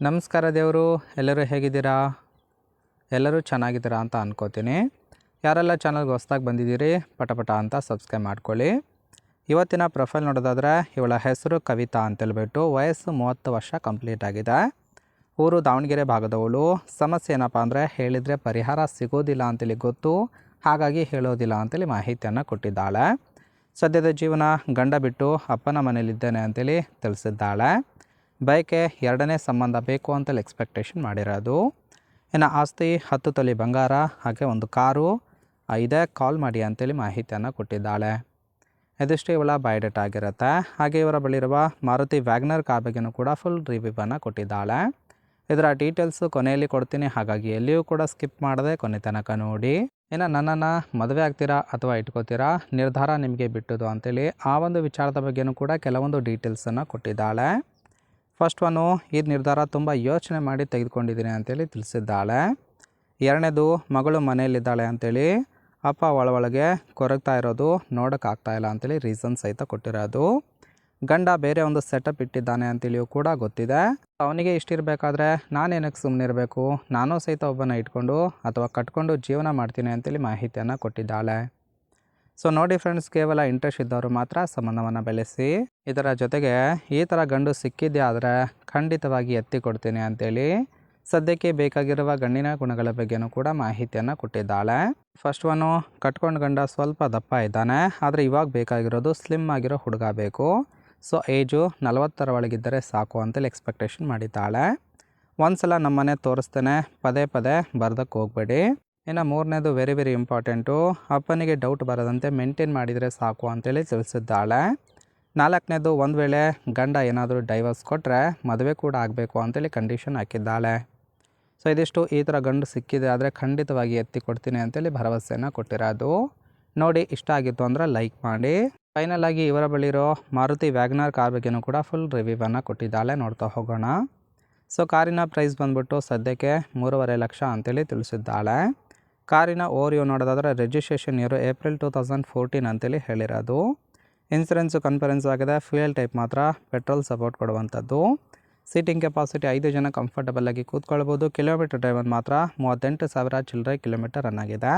ನಮಸ್ಕಾರ ದೇವರು, ಎಲ್ಲರೂ ಹೇಗಿದ್ದೀರಾ? ಎಲ್ಲರೂ ಚೆನ್ನಾಗಿದ್ದೀರಾ ಅಂತ ಅನ್ಕೋತೀನಿ. ಯಾರೆಲ್ಲ ಚಾನಲ್ಗೆ ಹೊಸ್ದಾಗಿ ಬಂದಿದ್ದೀರಿ ಪಟ ಅಂತ ಸಬ್ಸ್ಕ್ರೈಬ್ ಮಾಡ್ಕೊಳ್ಳಿ. ಇವತ್ತಿನ ಪ್ರೊಫೈಲ್ ನೋಡೋದಾದರೆ ಇವಳ ಹೆಸರು ಕವಿತಾ ಅಂತೇಳ್ಬಿಟ್ಟು, ವಯಸ್ಸು 30 ವರ್ಷ ಕಂಪ್ಲೀಟ್ ಆಗಿದೆ. ಊರು ದಾವಣಗೆರೆ ಭಾಗದವಳು. ಸಮಸ್ಯೆ ಏನಪ್ಪ ಅಂದರೆ ಹೇಳಿದರೆ ಪರಿಹಾರ ಸಿಗೋದಿಲ್ಲ ಅಂತೇಳಿ ಗೊತ್ತು, ಹಾಗಾಗಿ ಹೇಳೋದಿಲ್ಲ ಅಂತೇಳಿ ಮಾಹಿತಿಯನ್ನು ಕೊಟ್ಟಿದ್ದಾಳೆ. ಸದ್ಯದ ಜೀವನ ಗಂಡ ಬಿಟ್ಟು ಅಪ್ಪನ ಮನೇಲಿದ್ದೇನೆ ಅಂತೇಳಿ ತಿಳಿಸಿದ್ದಾಳೆ. ಬಯಕೆ ಎರಡನೇ ಸಂಬಂಧ ಬೇಕು ಅಂತೇಳಿ ಎಕ್ಸ್ಪೆಕ್ಟೇಷನ್ ಮಾಡಿರೋದು. ಇನ್ನು ಆಸ್ತಿ 10 ತೊಲೆ ಬಂಗಾರ ಹಾಗೆ ಒಂದು ಕಾರು ಇದೆ, ಕಾಲ್ ಮಾಡಿ ಅಂತೇಳಿ ಮಾಹಿತಿಯನ್ನು ಕೊಟ್ಟಿದ್ದಾಳೆ. ಇದಿಷ್ಟು ಇವಳ ಬಯೋಡೇಟಾ ಆಗಿರುತ್ತೆ. ಹಾಗೆ ಇವರ ಬಳಿರುವ ಮಾರುತಿ ವ್ಯಾಗ್ನರ್ ಕಾರ್ ಬಗ್ಗೆಯೂ ಕೂಡ ಫುಲ್ ರಿವ್ಯೂವನ್ನು ಕೊಟ್ಟಿದ್ದಾಳೆ. ಇದರ ಡೀಟೇಲ್ಸು ಕೊನೆಯಲ್ಲಿ ಕೊಡ್ತೀನಿ, ಹಾಗಾಗಿ ಎಲ್ಲಿಯೂ ಕೂಡ ಸ್ಕಿಪ್ ಮಾಡದೆ ಕೊನೆ ತನಕ ನೋಡಿ. ಇನ್ನು ನನ್ನನ್ನು ಮದುವೆ ಆಗ್ತೀರಾ ಅಥವಾ ಇಟ್ಕೋತೀರಾ, ನಿರ್ಧಾರ ನಿಮಗೆ ಬಿಟ್ಟದು ಅಂತೇಳಿ ಆ ಒಂದು ವಿಚಾರದ ಬಗ್ಗೆಯೂ ಕೂಡ ಕೆಲವೊಂದು ಡೀಟೇಲ್ಸನ್ನು ಕೊಟ್ಟಿದ್ದಾಳೆ. ಫಸ್ಟ್ ಒನ್ನು, ಈ ನಿರ್ಧಾರ ತುಂಬ ಯೋಚನೆ ಮಾಡಿ ತೆಗೆದುಕೊಂಡಿದ್ದೀನಿ ಅಂತೇಳಿ ತಿಳಿಸಿದ್ದಾಳೆ. ಎರಡನೇದು, ಮಗಳು ಮನೆಯಲ್ಲಿದ್ದಾಳೆ ಅಂಥೇಳಿ ಅಪ್ಪ ಒಳಗೆ ಕೊರಗ್ತಾ ಇರೋದು ನೋಡೋಕ್ಕಾಗ್ತಾಯಿಲ್ಲ ಅಂತೇಳಿ ರೀಸನ್ ಸಹಿತ ಕೊಟ್ಟಿರೋದು. ಗಂಡ ಬೇರೆ ಒಂದು ಸೆಟಪ್ ಇಟ್ಟಿದ್ದಾನೆ ಅಂತೇಳಿಯೂ ಕೂಡ ಗೊತ್ತಿದೆ. ಅವನಿಗೆ ಇಷ್ಟಿರಬೇಕಾದ್ರೆ ನಾನೇನಕ್ಕೆ ಸುಮ್ಮನೆ ಇರಬೇಕು, ನಾನು ಸಹಿತ ಒಬ್ಬನ ಇಟ್ಕೊಂಡು ಅಥವಾ ಕಟ್ಕೊಂಡು ಜೀವನ ಮಾಡ್ತೀನಿ ಅಂತೇಳಿ ಮಾಹಿತಿಯನ್ನು ಕೊಟ್ಟಿದ್ದಾಳೆ. ಸೊ ನೋಡಿ ಫ್ರೆಂಡ್ಸ್, ಕೇವಲ ಇಂಟ್ರೆಸ್ಟ್ ಇದ್ದವರು ಮಾತ್ರ ಸಂಬಂಧವನ್ನು ಬೆಳೆಸಿ. ಇದರ ಜೊತೆಗೆ ಈ ಥರ ಗಂಡು ಸಿಕ್ಕಿದ್ದೆ ಆದರೆ ಖಂಡಿತವಾಗಿ ಎತ್ತಿ ಕೊಡ್ತೀನಿ ಅಂತೇಳಿ ಸದ್ಯಕ್ಕೆ ಬೇಕಾಗಿರುವ ಗಂಡಿನ ಗುಣಗಳ ಬಗ್ಗೆನೂ ಕೂಡ ಮಾಹಿತಿಯನ್ನು ಕೊಟ್ಟಿದ್ದಾಳೆ. ಫಸ್ಟ್ ಒನ್ನು, ಕಟ್ಕೊಂಡು ಗಂಡ ಸ್ವಲ್ಪ ದಪ್ಪ ಇದ್ದಾನೆ, ಆದರೆ ಇವಾಗ ಬೇಕಾಗಿರೋದು ಸ್ಲಿಮ್ ಆಗಿರೋ ಹುಡುಗ ಬೇಕು. ಸೊ ಏಜು 40ರ ಒಳಗಿದ್ದರೆ ಸಾಕು ಅಂತೇಳಿ ಎಕ್ಸ್ಪೆಕ್ಟೇಷನ್ ಮಾಡಿದ್ದಾಳೆ. ಒಂದು ಸಲ ನಮ್ಮನೆ ತೋರಿಸ್ತೇನೆ, ಪದೇ ಬರ್ದಕ್ಕೆ ಹೋಗಬೇಡಿ. ಇನ್ನು ಮೂರನೇದು ವೆರಿ ಇಂಪಾರ್ಟೆಂಟು, ಅಪ್ಪನಿಗೆ ಡೌಟ್ ಬರದಂತೆ ಮೇಂಟೈನ್ ಮಾಡಿದರೆ ಸಾಕು ಅಂತೇಳಿ ತಿಳಿಸಿದ್ದಾಳೆ. ನಾಲ್ಕನೇದು, ಒಂದು ವೇಳೆ ಗಂಡ ಏನಾದರೂ ಡೈವರ್ಸ್ ಕೊಟ್ಟರೆ ಮದುವೆ ಕೂಡ ಆಗಬೇಕು ಅಂತೇಳಿ ಕಂಡೀಷನ್ ಹಾಕಿದ್ದಾಳೆ. ಸೊ ಇದಿಷ್ಟು ಈ ಥರ ಗಂಡು ಸಿಕ್ಕಿದೆ ಆದರೆ ಖಂಡಿತವಾಗಿ ಎತ್ತಿ ಕೊಡ್ತೀನಿ ಅಂತೇಳಿ ಭರವಸೆಯನ್ನು ಕೊಟ್ಟಿರೋದು. ನೋಡಿ, ಇಷ್ಟ ಆಗಿತ್ತು ಅಂದರೆ ಲೈಕ್ ಮಾಡಿ. ಫೈನಲ್ ಆಗಿ ಇವರ ಬಳಿರೋ ಮಾರುತಿ ವ್ಯಾಗ್ನರ್ ಕಾರ್ ಬಗ್ಗೆನೂ ಕೂಡ ಫುಲ್ ರಿವ್ಯೂವನ್ನು ಕೊಟ್ಟಿದ್ದಾಳೆ, ನೋಡ್ತಾ ಹೋಗೋಣ. ಸೊ ಕಾರಿನ ಪ್ರೈಸ್ ಬಂದ್ಬಿಟ್ಟು ಸದ್ಯಕ್ಕೆ 3.5 ಲಕ್ಷ ಅಂತೇಳಿ ತಿಳಿಸಿದ್ದಾಳೆ. ಕಾರಿನ ಓರಿಯೋ ನೋಡೋದಾದರೆ ರಿಜಿಸ್ಟ್ರೇಷನ್ ಇಯರು ಏಪ್ರಿಲ್ 2014 ಅಂತೇಳಿ ಹೇಳಿರೋದು. ಇನ್ಸೂರೆನ್ಸು ಕನ್ಫರೆನ್ಸ್ ಆಗಿದೆ. ಫ್ಯೂಯಲ್ ಟೈಪ್ ಮಾತ್ರ ಪೆಟ್ರೋಲ್ ಸಪೋರ್ಟ್ ಕೊಡುವಂಥದ್ದು. ಸೀಟಿಂಗ್ ಕೆಪಾಸಿಟಿ 5 ಜನ ಕಂಫರ್ಟಬಲ್ಲಾಗಿ ಕೂತ್ಕೊಳ್ಬೋದು. ಕಿಲೋಮೀಟರ್ ಡ್ರೈವರ್ ಮಾತ್ರ 38,000 ಚಿಲ್ಲರೆ ಕಿಲೋಮೀಟರ್ ರನ್ ಆಗಿದೆ.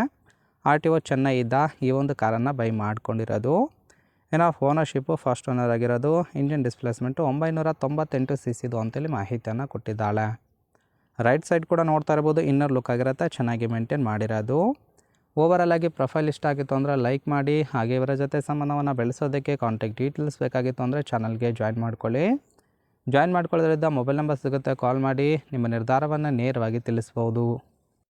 RTO ಚೆನ್ನೈ ಇದ್ದ ಈ ಒಂದು ಕಾರನ್ನು ಬೈ ಮಾಡ್ಕೊಂಡಿರೋದು. ಏನೋ ಓನರ್ಶಿಪ್ಪು ಫಸ್ಟ್ ಓನರ್ ಆಗಿರೋದು. ಇಂಜಿನ್ ಡಿಸ್ಪ್ಲೇಸ್ಮೆಂಟು 998 cc ಅಂತೇಳಿ ಮಾಹಿತಿಯನ್ನು ಕೊಟ್ಟಿದ್ದಾಳೆ. ರೈಟ್ ಸೈಡ್ ಕೂಡ ನೋಡ್ತಾ ಇರ್ಬೋದು, ಇನ್ನರ್ ಲುಕ್ ಆಗಿರುತ್ತೆ, ಚೆನ್ನಾಗಿ ಮೇಂಟೈನ್ ಮಾಡಿರೋದು. ಓವರಾಲ್ ಆಗಿ ಪ್ರೊಫೈಲ್ ಇಷ್ಟ ಆಗಿತ್ತು ಅಂದರೆ ಲೈಕ್ ಮಾಡಿ. ಹಾಗೆ ಇವರ ಜೊತೆ ಸಂಬಂಧವನ್ನು ಬೆಳೆಸೋದಕ್ಕೆ ಕಾಂಟ್ಯಾಕ್ಟ್ ಡೀಟೇಲ್ಸ್ ಬೇಕಾಗಿತ್ತು ಅಂದರೆ ಚಾನಲ್ಗೆ ಜಾಯಿನ್ ಮಾಡ್ಕೊಳ್ಳಿ. ಜಾಯಿನ್ ಮಾಡ್ಕೊಳ್ಳೋದ್ರಿಂದ ಮೊಬೈಲ್ ನಂಬರ್ ಸಿಗುತ್ತೆ, ಕಾಲ್ ಮಾಡಿ ನಿಮ್ಮ ನಿರ್ಧಾರವನ್ನು ನೇರವಾಗಿ ತಿಳಿಸ್ಬೋದು.